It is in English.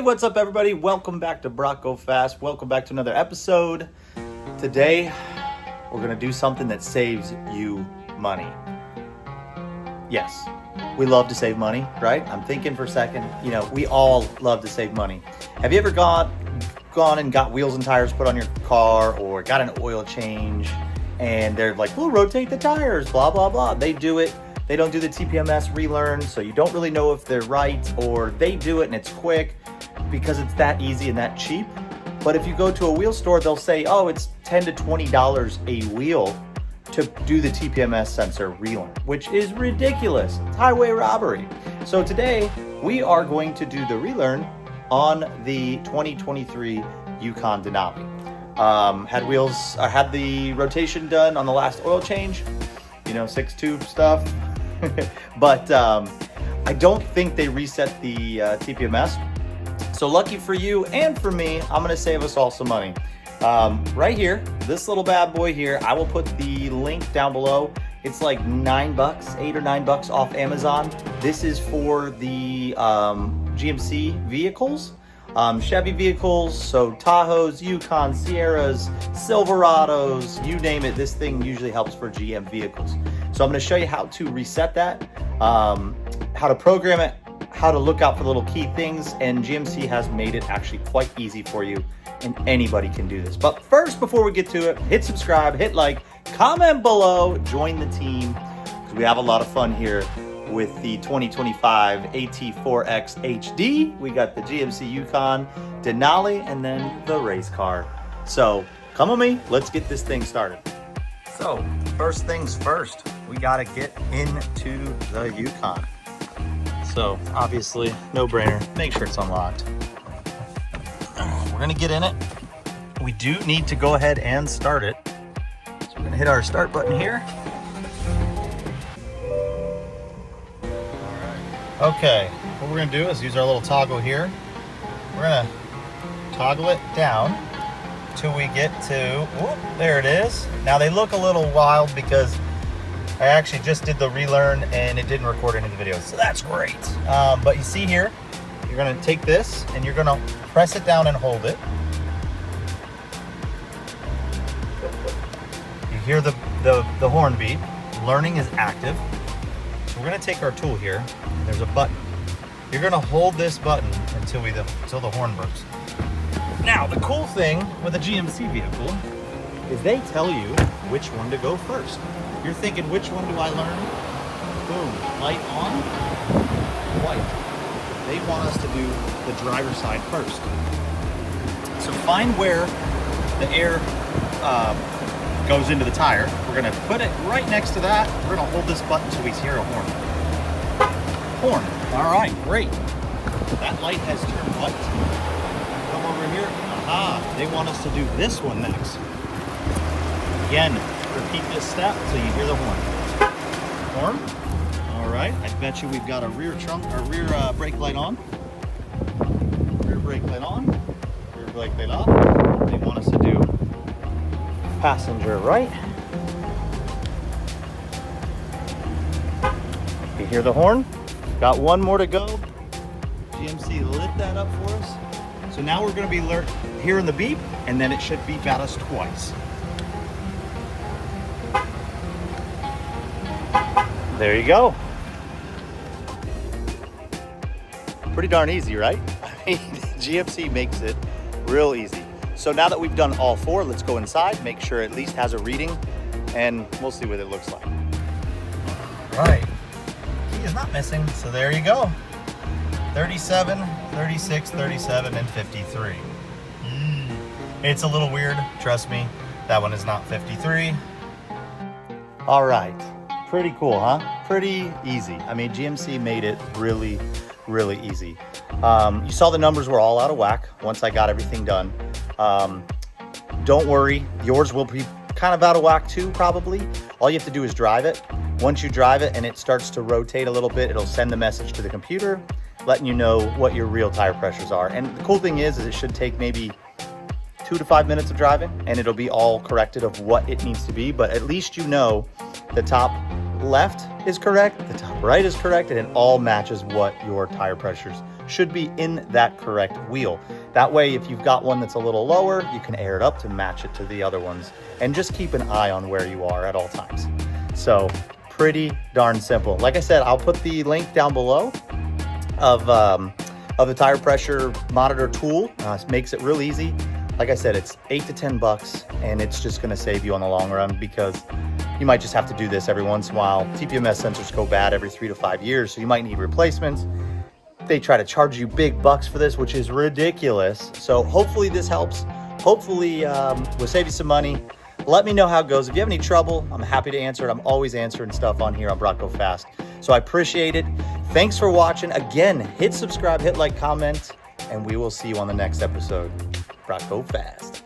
what's up everybody? Welcome back to Brock Go Fast. Welcome back to another episode. Today, we're gonna do something that saves you money. Yes, we love to save money, right? I'm thinking for a second, we all love to save money. Have you ever gone and got wheels and tires put on your car, or got an oil change and they're like, we'll rotate the tires, blah, blah, blah. They do it. They don't do the TPMS relearn, so you don't really know if they're right, or they do it and it's quick because it's that easy and that cheap. But if you go to a wheel store, they'll say, oh, it's $10 to $20 a wheel to do the TPMS sensor relearn, which is ridiculous. It's highway robbery. So today we are going to do the relearn on the 2023 Yukon Denali. Had the rotation done on the last oil change, 6 tube stuff. But I don't think they reset the TPMS. So lucky for you and for me, I'm gonna save us all some money. Right here, this little bad boy here, I will put the link down below. It's like $9, $8 or $9 off Amazon. This is for the GMC vehicles, Chevy vehicles, so Tahoes, Yukon, Sierras, Silverados, you name it. This thing usually helps for GM vehicles. So I'm going to show you how to reset that, how to program it, how to look out for little key things, and GMC has made it actually quite easy for you, and anybody can do this. But first, before we get to it, hit subscribe, hit like, comment below, join the team, because we have a lot of fun here with the 2025 AT4X HD. We got the GMC Yukon Denali, and then the race car. So come with me, let's get this thing started. So first things first, we gotta get into the Yukon. So obviously, no brainer, make sure it's unlocked. We're gonna get in it. We do need to go ahead and start it. So we're gonna hit our start button here. Okay, what we're gonna do is use our little toggle here. We're gonna toggle it down till we get to, whoop, there it is. Now they look a little wild because I actually just did the relearn and it didn't record any of the videos, so that's great. But you see here, you're gonna take this and you're gonna press it down and hold it. You hear the horn beep. Learning is active. So we're gonna take our tool here. There's a button. You're gonna hold this button until the horn burps. Now, the cool thing with a GMC vehicle is they tell you which one to go first. You're thinking, which one do I learn? Boom, light on, white. They want us to do the driver's side first. So find where the air goes into the tire. We're gonna put it right next to that. We're gonna hold this button till we hear a horn. Horn. All right, great. That light has turned white. Come over here. Aha, they want us to do this one next. Again, repeat this step till you hear the horn. Horn. All right, I bet you we've got a rear brake light on. Rear brake light on. Rear brake light off. They want us to do passenger right. You hear the horn? Got one more to go. GMC lit that up for us. So now we're going to be hearing the beep, and then it should beep at us twice. There you go. Pretty darn easy, right? I mean, GMC makes it real easy. So now that we've done all four, let's go inside, make sure it at least has a reading, and we'll see what it looks like. All right. Key is not missing, so there you go. 37, 36, 37, and 53. It's a little weird, trust me. That one is not 53. All right, pretty cool, huh? Pretty easy. I mean, GMC made it really, really easy. You saw the numbers were all out of whack once I got everything done. Don't worry, yours will be kind of out of whack too, probably. All you have to do is drive it. Once you drive it and it starts to rotate a little bit, it'll send the message to the computer, letting you know what your real tire pressures are. And the cool thing is it should take maybe 2 to 5 minutes of driving, and it'll be all corrected of what it needs to be. But at least you know the top left is correct, the top right is correct, and it all matches what your tire pressures should be in that correct wheel. That way, if you've got one that's a little lower, you can air it up to match it to the other ones, and just keep an eye on where you are at all times. So pretty darn simple. Like I said, I'll put the link down below of the tire pressure monitor tool. It makes it real easy. Like I said, it's $8 to $10, and it's just gonna save you on the long run, because you might just have to do this every once in a while. TPMS sensors go bad every 3 to 5 years, so you might need replacements. They try to charge you big bucks for this, which is ridiculous. So hopefully this helps. Hopefully we'll save you some money. Let me know how it goes. If you have any trouble, I'm happy to answer it. I'm always answering stuff on here on Bronco Fast. So I appreciate it. Thanks for watching. Again, hit subscribe, hit like, comment, and we will see you on the next episode. Bronco Fast.